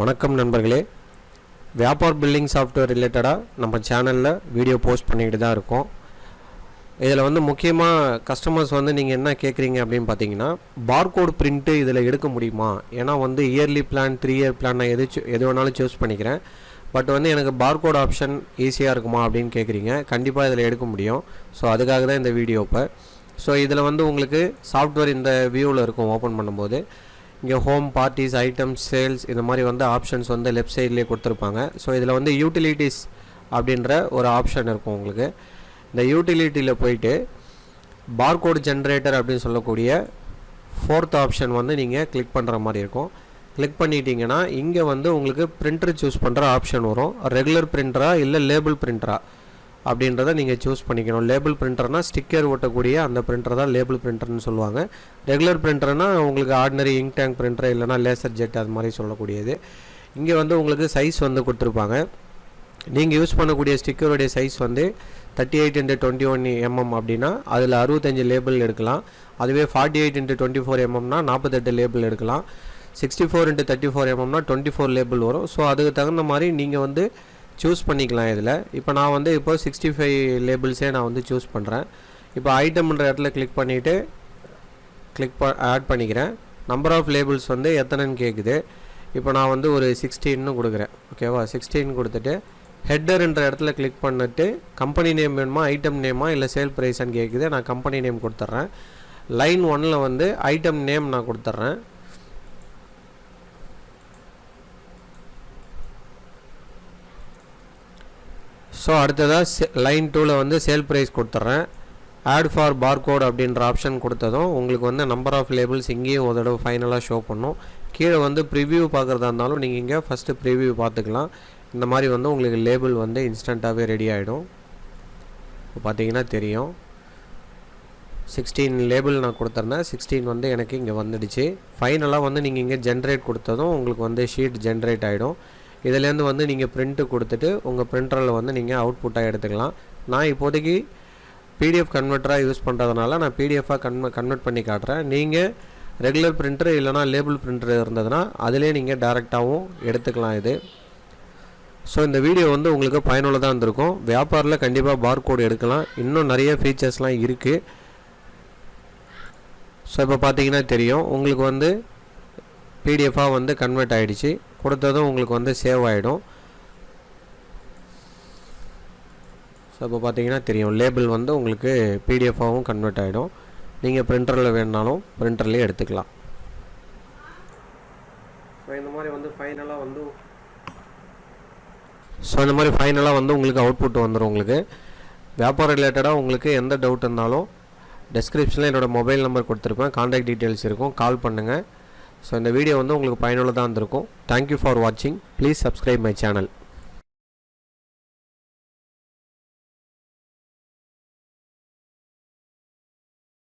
வணக்கம் நண்பர்களே, வியாபார் billing software ரிலேட்டடாக நம்ம சேனலில் வீடியோ போஸ்ட் பண்ணிக்கிட்டு தான் இருக்கோம். இதில் வந்து முக்கியமாக கஸ்டமர்ஸ் வந்து நீங்கள் என்ன கேட்குறீங்க அப்படின்னு பார்த்தீங்கன்னா, பார்கோட் பிரிண்ட்டு இதில் எடுக்க முடியுமா? ஏன்னா வந்து இயர்லி பிளான் 3 இயர் பிளான் நான் எது வேணாலும் சூஸ் பண்ணிக்கிறேன். பட் வந்து எனக்கு பார்கோட் ஆப்ஷன் ஈஸியாக இருக்குமா அப்படின்னு கேட்குறீங்க. கண்டிப்பாக இதில் எடுக்க முடியும். ஸோ அதுக்காக தான் இந்த வீடியோ. இப்போ ஸோ இதில் வந்து உங்களுக்கு சாஃப்ட்வேர் இந்த வியூவில் இருக்கும். ஓப்பன் பண்ணும்போது இங்கே ஹோம், பார்ட்டிஸ், ஐட்டம்ஸ், சேல்ஸ் இந்த மாதிரி வந்து ஆப்ஷன்ஸ் வந்து லெஃப்ட் சைட்லேயே கொடுத்துருப்பாங்க. ஸோ இதில் வந்து யூட்டிலிட்டிஸ் அப்படின்ற ஒரு ஆப்ஷன் இருக்கும் உங்களுக்கு. இந்த யூட்டிலிட்டியில் போயிட்டு பார்கோட் ஜென்ரேட்டர் அப்படின்னு சொல்லக்கூடிய 4th ஆப்ஷன் வந்து நீங்கள் கிளிக் பண்ணுற மாதிரி இருக்கும். கிளிக் பண்ணிட்டீங்கன்னா இங்கே வந்து உங்களுக்கு பிரிண்டர் சூஸ் பண்ணுற ஆப்ஷன் வரும். ரெகுலர் பிரிண்டரா இல்லை லேபிள் பிரிண்டரா அப்படின்றத நீங்கள் சூஸ் பண்ணிக்கணும். லேபிள் பிரிண்டர்னால் ஸ்டிக்கர் ஓட்டக்கூடிய அந்த பிரிண்டர் தான் லேபிள் பிரிண்டர்னு சொல்லுவாங்க. ரெகுலர் பிரிண்டர்னால் உங்களுக்கு ஆர்டினரி இங்க் டேங்க் பிரிண்டர் இல்லைனா லேசர் ஜெட் அது மாதிரி சொல்லக்கூடியது. இங்கே வந்து உங்களுக்கு சைஸ் வந்து கொடுத்துருப்பாங்க. நீங்கள் யூஸ் பண்ணக்கூடிய ஸ்டிக்கருடைய சைஸ் வந்து 38x21 mm அப்படின்னா அதில் 65 லேபிள் எடுக்கலாம். அதுவே 48x24 mmனா 48 லேபிள் எடுக்கலாம். 64x34 mmனா 24 லேபிள் வரும். ஸோ அதுக்கு தகுந்த மாதிரி நீங்கள் வந்து சூஸ் பண்ணிக்கலாம். இதில் இப்போ நான் வந்து இப்போ 65 லேபிள்ஸே நான் வந்து சூஸ் பண்ணுறேன். இப்போ ஐட்டம்ன்ற இடத்துல கிளிக் பண்ணிவிட்டு ஆட் பண்ணிக்கிறேன். நம்பர் ஆஃப் லேபிள்ஸ் வந்து எத்தனைன்னு கேட்குது. இப்போ நான் வந்து ஒரு 16ன்னு கொடுக்குறேன். ஓகேவா? 16 கொடுத்துட்டு ஹெட்டர்ன்ற இடத்துல கிளிக் பண்ணிட்டு கம்பெனி நேம் வேணுமா, ஐட்டம் நேமா இல்லை சேல் ப்ரைஸான்னு கேட்குது. நான் கம்பெனி நேம் கொடுத்துட்றேன். லைன் 1ல் வந்து ஐட்டம் நேம் நான் கொடுத்துட்றேன். ஸோ அடுத்ததாக லைன் 2ல் வந்து சேல் ப்ரைஸ் கொடுத்துட்றேன். ஆட் ஃபார் பார்கோட் அப்படின்ற ஆப்ஷன் கொடுத்ததும் உங்களுக்கு வந்து நம்பர் ஆஃப் லேபிள்ஸ் இங்கேயும் ஒரு தடவை ஃபைனலாக ஷோ பண்ணும். கீழே வந்து ப்ரிவ்யூ பார்க்குறதா இருந்தாலும் நீங்கள் இங்கே ஃபஸ்ட்டு ப்ரிவ்யூ பார்த்துக்கலாம். இந்த மாதிரி வந்து உங்களுக்கு லேபிள் வந்து இன்ஸ்டண்ட்டாகவே ரெடி ஆகிடும். இப்போ பார்த்தீங்கன்னா தெரியும். 16 லேபிள் நான் கொடுத்துருந்தேன். 16 வந்து எனக்கு இங்கே வந்துடுச்சு. ஃபைனலாக வந்து நீங்கள் இங்கே ஜென்ரேட் கொடுத்ததும் உங்களுக்கு வந்து ஷீட் ஜென்ரேட் ஆகிடும். இதிலேருந்து வந்து நீங்கள் பிரிண்ட்டு கொடுத்துட்டு உங்கள் பிரிண்டரில் வந்து நீங்கள் அவுட்புட்டாக எடுத்துக்கலாம். நான் இப்போதைக்கு பிடிஎஃப் கன்வெர்ட்டராக யூஸ் பண்ணுறதுனால நான் பிடிஎஃபாக கன்வெர்ட் பண்ணி காட்டுறேன். நீங்கள் ரெகுலர் பிரிண்டர் இல்லைனா லேபிள் பிரிண்டர் இருந்ததுன்னா அதிலே நீங்கள் டேரெக்டாகவும் எடுத்துக்கலாம் இது. ஸோ இந்த வீடியோ வந்து உங்களுக்கு பயனுள்ளதாக இருந்திருக்கும். வியாபாரில் கண்டிப்பாக பார்கோடு எடுக்கலாம். இன்னும் நிறைய ஃபீச்சர்ஸ்லாம் இருக்குது. ஸோ இப்போ பார்த்தீங்கன்னா தெரியும் உங்களுக்கு வந்து பிடிஎஃபாக வந்து கன்வெர்ட் ஆகிடுச்சு. கொடுத்ததும் உங்களுக்கு வந்து சேவ் ஆகிடும். ஸோ இப்போ பார்த்தீங்கன்னா தெரியும் லேபிள் வந்து உங்களுக்கு பிடிஎஃபாகவும் கன்வெர்ட் ஆகிடும். நீங்கள் பிரிண்டரில் வேணுனாலும் பிரிண்டர்லேயே எடுத்துக்கலாம். ஸோ இந்த மாதிரி வந்து ஃபைனலாக வந்து உங்களுக்கு அவுட்புட் வந்துடும். உங்களுக்கு வியாபாரம் ரிலேட்டடாக உங்களுக்கு எந்த டவுட் இருந்தாலும் டிஸ்கிரிப்ஷனில் என்னோடய மொபைல் நம்பர் கொடுத்துருப்பேன். கான்டாக்ட் டீட்டெயில்ஸ் இருக்கும். கால் பண்ணுங்கள். ஸோ இந்த வீடியோ வந்து உங்களுக்கு பயனுள்ளதாக இருந்திருக்கும். தேங்க்யூ ஃபார் வாட்சிங். Please subscribe my channel.